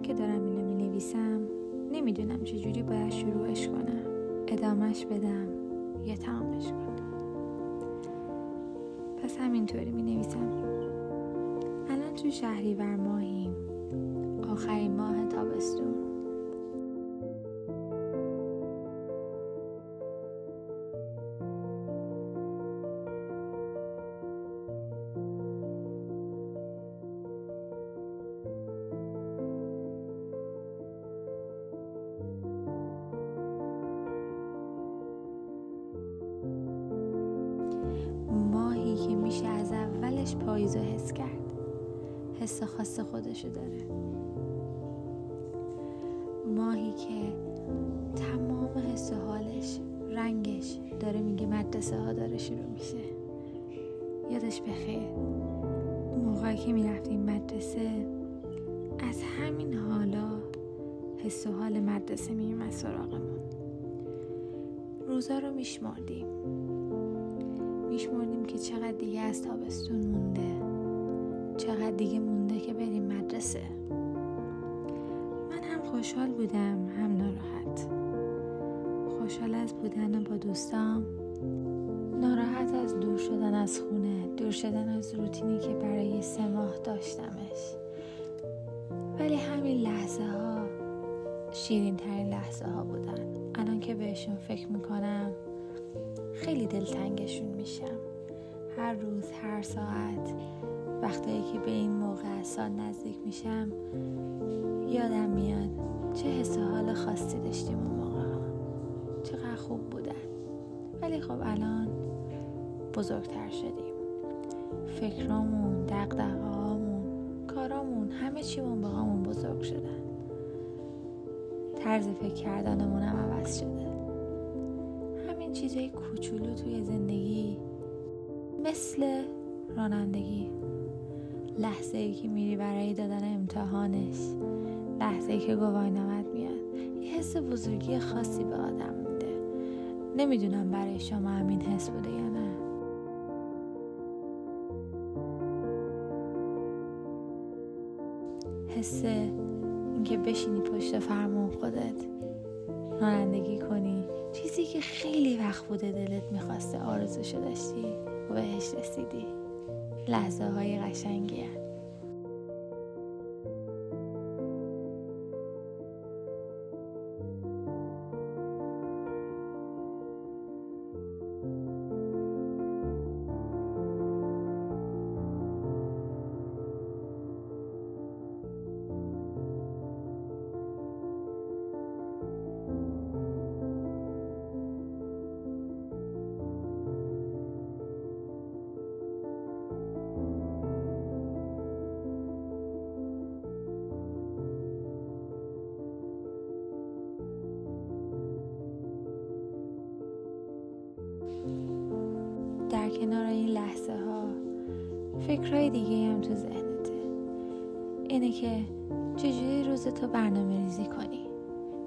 که دارم اینو مینویسم نمیدونم چجوری باید شروعش کنم، ادامهش بدم یا تمامش کنم. پس همینطوری مینویسم. الان تو شهریور ماهیم، آخرین ماه تابستون. ماهی که میشه از اولش پاییزو حس کرد، حس خاص خودشو داره. ماهی که تمام حس و حالش، رنگش داره میگه مدرسه ها داره شروع میشه. یادش بخیر موقعی که میرفتیم مدرسه از همین حالا حس و حال مدرسه میومد سراغمون. روزا رو میشمردیم که چقدر دیگه از تابستون مونده، چقدر دیگه مونده که بریم مدرسه. من هم خوشحال بودم هم ناراحت. خوشحال از بودن با دوستام، ناراحت از دور شدن از خونه، دور شدن از روتینی که برای 3 ماه داشتمش. ولی همین لحظه ها شیرین ترین لحظه ها بودن. الان که بهشون فکر میکنم خیلی دلتنگشون میشم. هر روز، هر ساعت، وقتی که به این موقع از سال نزدیک میشم یادم میاد چه حس و حال خاصی داشتیم اون موقع، چقدر خوب بودن. ولی خب الان بزرگتر شدیم، فکرامون، دغدغه‌هامون، کارامون، همه چیمون باهامون بزرگ شدن. طرز فکر کردنمون هم عوض شده. همین چیزای کوچولو توی زندگی، مثل رانندگی، لحظه‌ای که میری برای دادن امتحانش، لحظه‌ای که گواهینامه‌ت میاد، یه حس بزرگی خاصی به آدم میده. نمیدونم برای شما همین حس بوده یا نه. حس اینکه بشینی پشت فرمون خودت رانندگی کنی، چیزی که خیلی وقت بوده دلت میخواسته، آرزوشو داشتی و بهش رسیدی. لحظه های قشنگیه. در کنار این لحظه ها فکرهای دیگه هم تو ذهنته. اینه که چجوری روزتو برنامه ریزی کنی،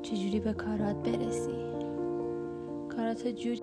چجوری به کارات برسی، کاراتو جوری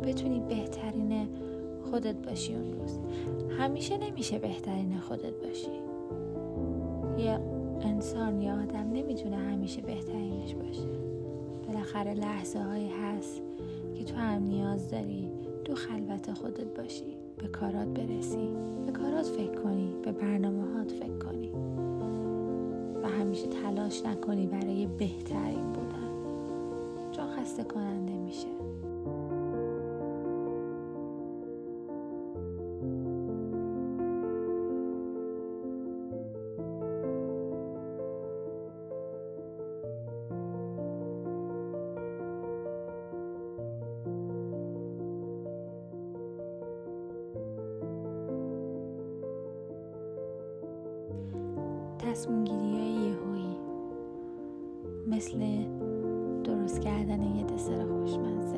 بتونی بهترین خودت باشی اون روز. همیشه نمیشه بهترین خودت باشی. یه انسان یا آدم نمیتونه همیشه بهترینش باشه. بالاخره لحظه هایی هست که تو هم نیاز داری تو خلوت خودت باشی، به کارات برسی، به کارات فکر کنی، به برنامه‌هات فکر کنی و همیشه تلاش نکنی برای بهترین بودن، چون خسته کننده میشه. تصمیم گیری یهویی، مثل درست کردن یه دسر خوشمزه،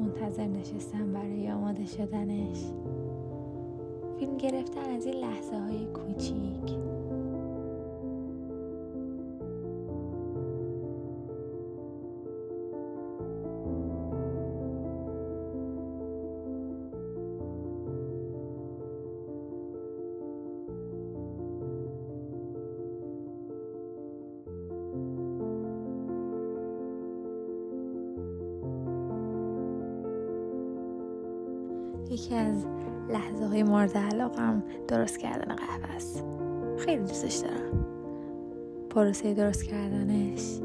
منتظر نشستن برای آماده شدنش، فیلم گرفتن از این لحظه های کوچیک. یکی از لحظه های مورد علاقم درست کردن قهوه است. خیلی دوستش دارم. پروسه درست کردنش،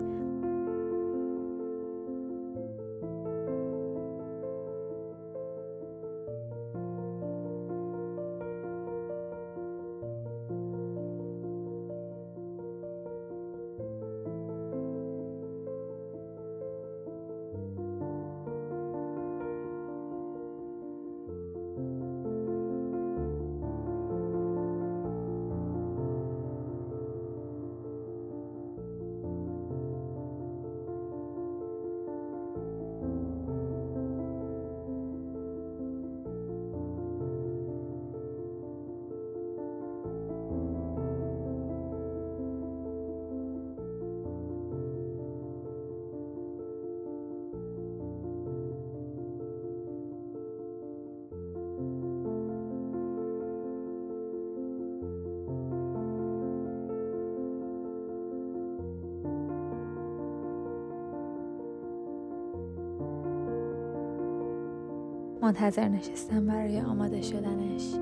منتظر نشستن برای آماده شدنش.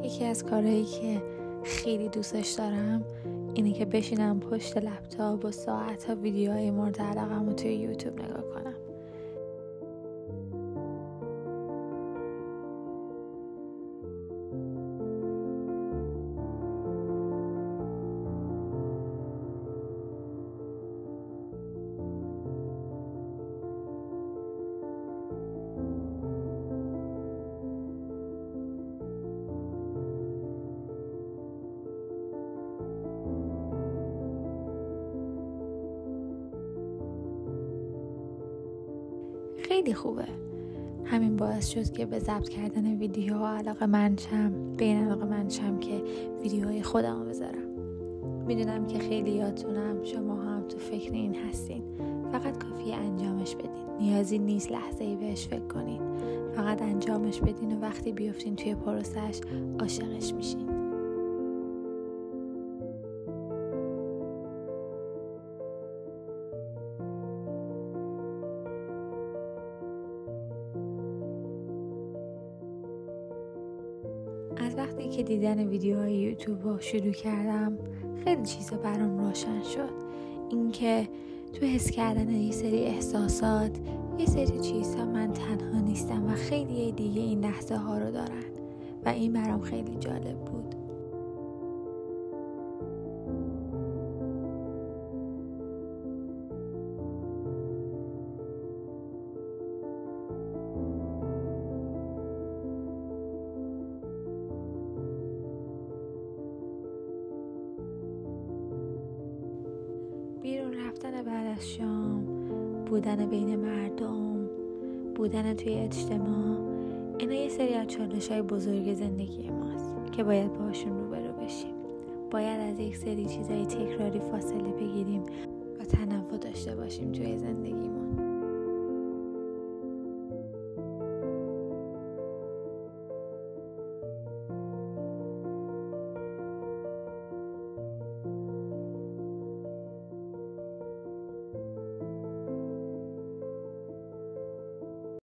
یکی از کارهایی که خیلی دوستش دارم اینه که بشینم پشت لپتاپ و ساعت‌ها ویدیوهای مورد علاقه‌مو رو توی یوتیوب نگاه کنم. خیلی خوبه. همین باعث شد که به ضبط کردن ویدیوها علاقه‌مند شم، به این علاقه‌مند شم که ویدیوهای خودمو بذارم. میدونم که خیلیاتونم شما هم تو فکر این هستین. فقط کافیه انجامش بدین. نیازی نیست لحظه‌ای بهش فکر کنین. فقط انجامش بدین و وقتی بیافتین توی پروسش عاشقش میشین. از وقتی که دیدن ویدیوهای یوتیوب رو شروع کردم خیلی چیزا برام روشن شد. اینکه تو حس کردن یه سری احساسات، یه سری چیزها من تنها نیستم و خیلی دیگه این لحظه ها رو دارن و این برام خیلی جالب بود. رفتن بعد از شام، بودن بین مردم، بودن توی اجتماع، اینا یه سری از چالش‌های بزرگ زندگی ماست که باید باهاشون روبرو بشیم. باید از یک سری چیزای تکراری فاصله بگیریم و تنوع داشته باشیم توی زندگی.